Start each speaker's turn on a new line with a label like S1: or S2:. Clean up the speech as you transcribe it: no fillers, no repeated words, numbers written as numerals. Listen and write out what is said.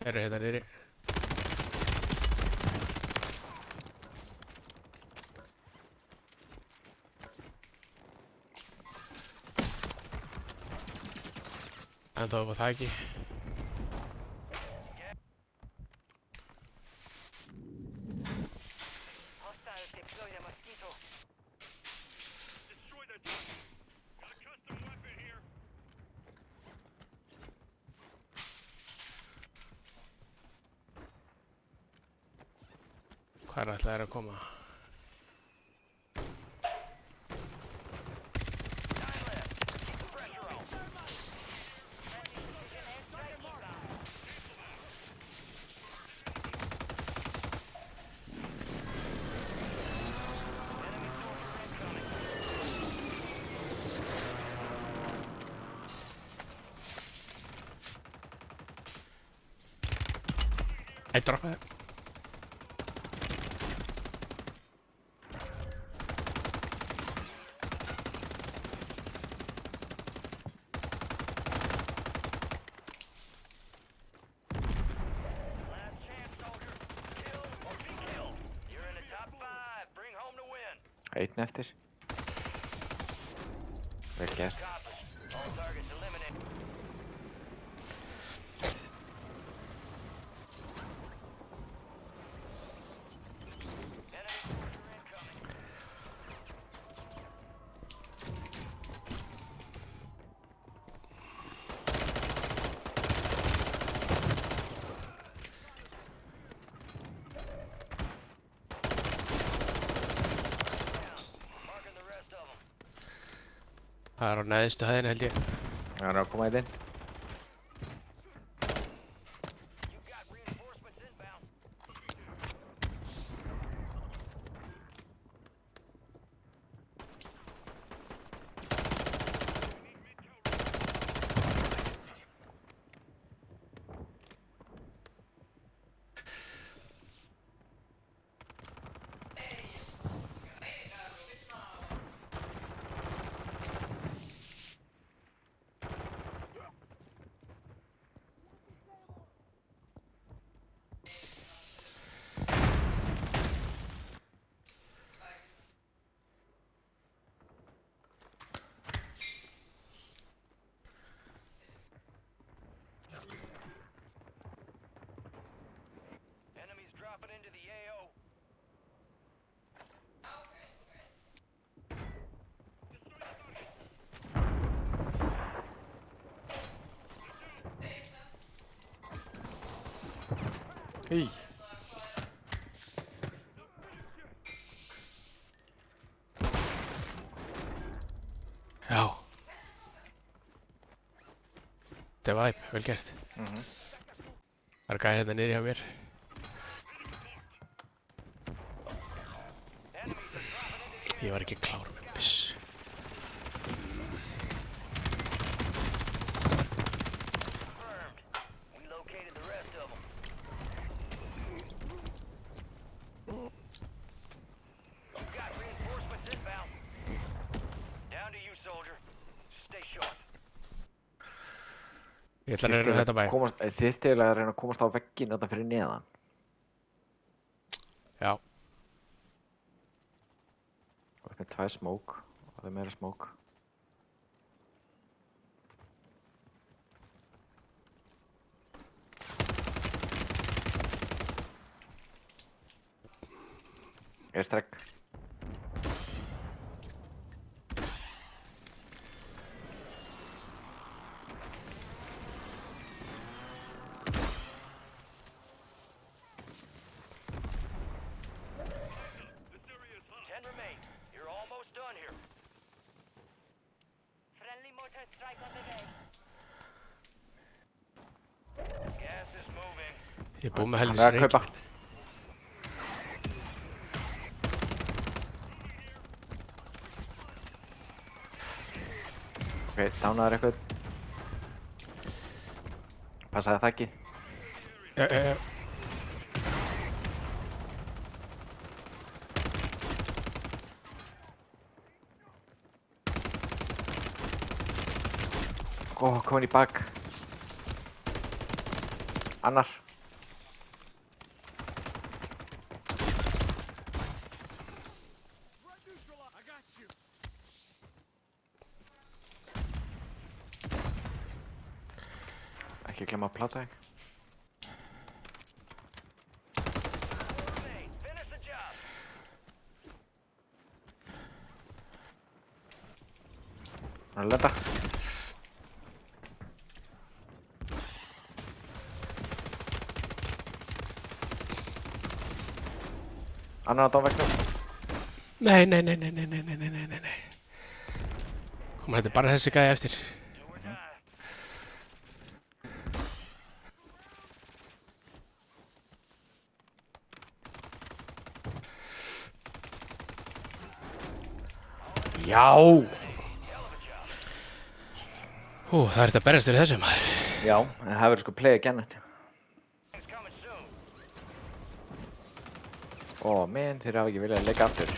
S1: Eru hérna niðri. En þá var það ekki.
S2: Hostiles deploy the mosquito.
S3: Destroy that. Got a custom weapon here.
S1: Hvar ætla þær að koma?
S2: Time left. Keep the pressure on. Friendly precision airstrike inbound. Enemy soldier incoming.
S1: Einn droppaði.
S2: Last chance, soldier. Kill or be killed. You're in the top 5. Bring home the win.
S4: Einn eftir. Vel gert.
S2: Accomplished. All targets eliminated. Enemy soldier incoming. Marking the rest of them.
S1: Það er á neðstu hæðinu held ég.
S4: Það er að koma einn inn.
S2: You've got reinforcements inbound. Enemies dropping into the AO.
S4: Í.
S1: Já. Þetta er væp, vel gert. Það er gæði hérna niðri hjá mér.
S2: Enemies are dropping into the
S1: Ég var ekki klár með byss.
S2: confirmed. We located the rest of them. You've got reinforcements inbound. Down to you, soldier. Stay sharp.
S1: Ég ætla að reyna þetta bæ.
S4: Þið til að reyna að komast á vegginn þarna fyrir neðan.
S1: Já.
S4: Og upp með 2 smók. Og það er meira smók. Airstrike.
S3: This area is hot.
S2: 10 remain. You're almost done here. Friendly mortar strike on the way. Gas is moving.
S1: Ég er búinn með
S4: Hann
S1: helvis
S4: er að kaupa. Ok, dánaður eitthvað. Passaði það ekki?
S1: Já.
S4: Ó, komin í bak. Annar. Ekki glemma að plata þig.
S2: Remain. Finish the job.
S4: Hann er að lenda. Annar á dánvegnum.
S1: Nei. Koma, þetta er bara þessi gæði eftir.
S2: Do or die.
S4: Já!
S1: Það er þetta að berjast fyrir þessu, maður.
S4: Já, en það verður sko play again.
S2: It's coming soon.
S4: Ó, menn, þeir hafa ekki viljað að leika aftur.